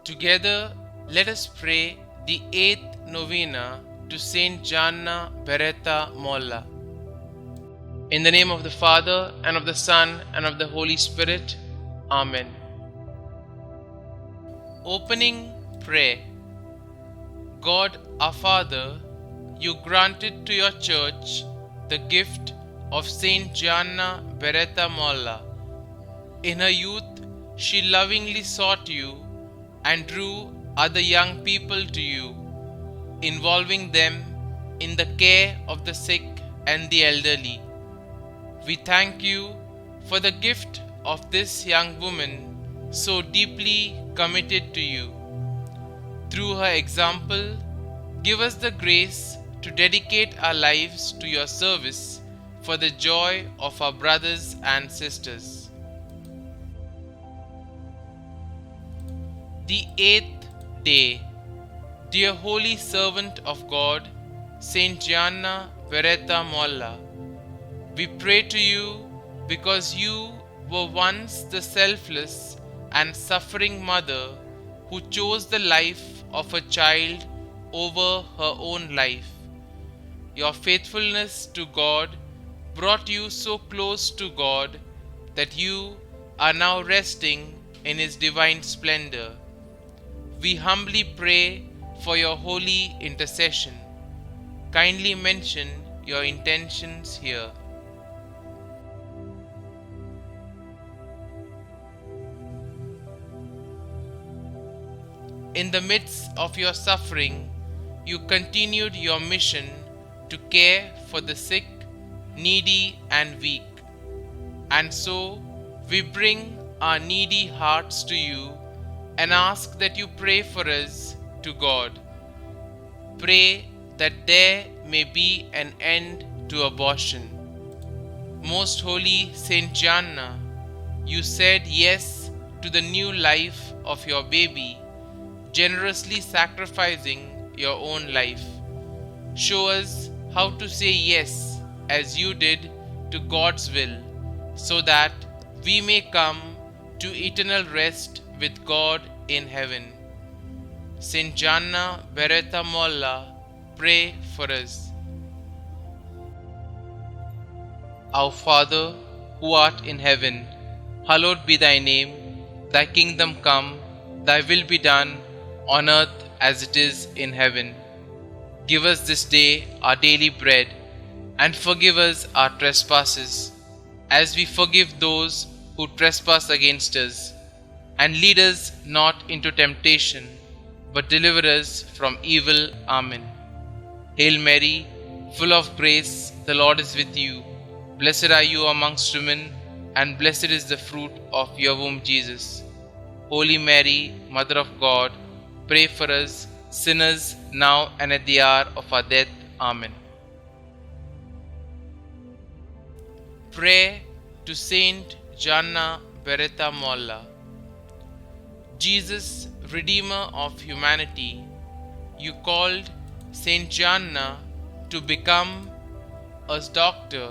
Together, let us pray the 8th Novena to St Gianna Beretta Molla. In the name of the Father, and of the Son, and of the Holy Spirit. Amen. Opening Prayer. God our Father, you granted to your Church the gift of St Gianna Beretta Molla. In her youth, she lovingly sought you and drew other young people to you, involving them in the care of the sick and the elderly. We thank you for the gift of this young woman so deeply committed to you. Through her example, give us the grace to dedicate our lives to your service for the joy of our brothers and sisters. The 8th day. Dear holy servant of God, St Gianna Beretta Molla, we pray to you because you were once the selfless and suffering mother who chose the life of a child over her own life. Your faithfulness to God brought you so close to God that you are now resting in His divine splendor. We humbly pray for your holy intercession. Kindly mention your intentions here. In the midst of your suffering, you continued your mission to care for the sick, needy, and weak. And so, we bring our needy hearts to you and ask that you pray for us to God. Pray that there may be an end to abortion. Most Holy Saint Gianna, you said yes to the new life of your baby, generously sacrificing your own life. Show us how to say yes as you did to God's will, so that we may come to eternal rest with God in heaven. St Gianna Beretta Molla, pray for us. Our Father, who art in heaven, hallowed be thy name. Thy kingdom come, thy will be done, on earth as it is in heaven. Give us this day our daily bread, and forgive us our trespasses, as we forgive those who trespass against us. And lead us not into temptation, but deliver us from evil. Amen. Hail Mary, full of grace, the Lord is with you. Blessed are you amongst women, and blessed is the fruit of your womb, Jesus. Holy Mary, Mother of God, pray for us sinners now and at the hour of our death. Amen. Prayer to Saint Gianna Beretta Molla. Jesus, Redeemer of humanity, you called St Gianna to become a doctor,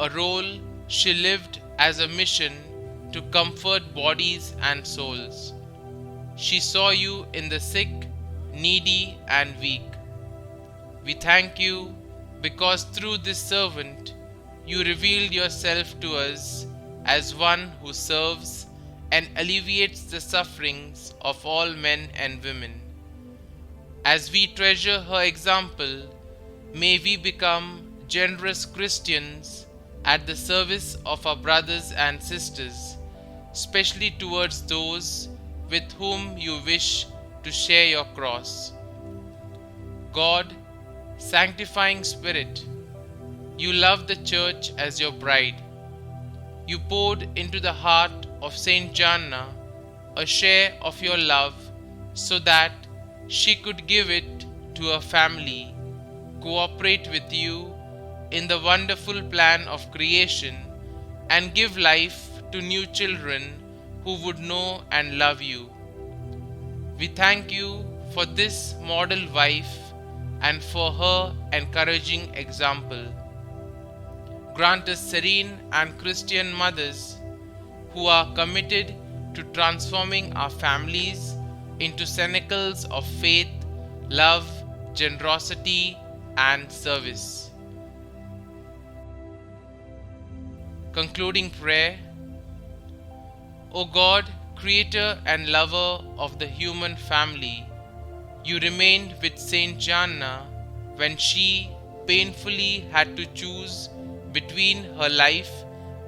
a role she lived as a mission to comfort bodies and souls. She saw you in the sick, needy, and weak. We thank you because through this servant you revealed yourself to us as one who serves and alleviates the sufferings of all men and women. As we treasure her example, may we become generous Christians at the service of our brothers and sisters, especially towards those with whom you wish to share your cross. God, sanctifying Spirit, you love the Church as your bride. You poured into the heart of St. Gianna a share of your love so that she could give it to her family, cooperate with you in the wonderful plan of creation, and give life to new children who would know and love you. We thank you for this model wife and for her encouraging example. Grant us serene and Christian mothers who are committed to transforming our families into cenacles of faith, love, generosity, and service. Concluding prayer. O God, creator and lover of the human family, you remained with St. Gianna when she painfully had to choose between her life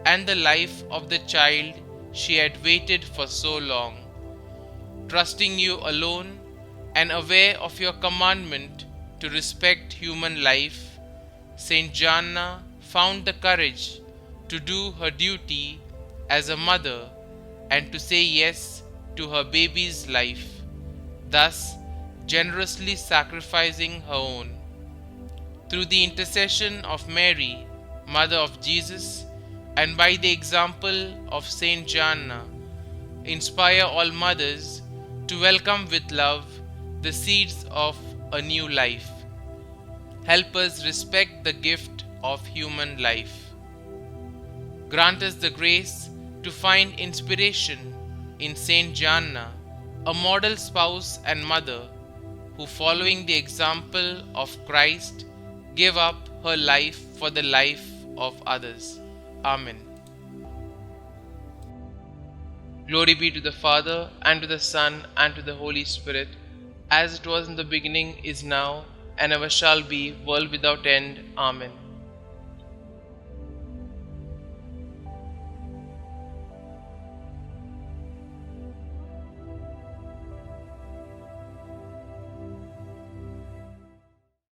and the life of the child she had waited for so long. Trusting you alone and aware of your commandment to respect human life, St. Gianna found the courage to do her duty as a mother and to say yes to her baby's life, thus generously sacrificing her own. Through the intercession of Mary, Mother of Jesus, and by the example of St. Gianna, inspire all mothers to welcome with love the seeds of a new life. Help us respect the gift of human life. Grant us the grace to find inspiration in St. Gianna, a model spouse and mother who, following the example of Christ, gave up her life for the life of others. Amen. Glory be to the Father, and to the Son, and to the Holy Spirit, as it was in the beginning, is now, and ever shall be, world without end. Amen.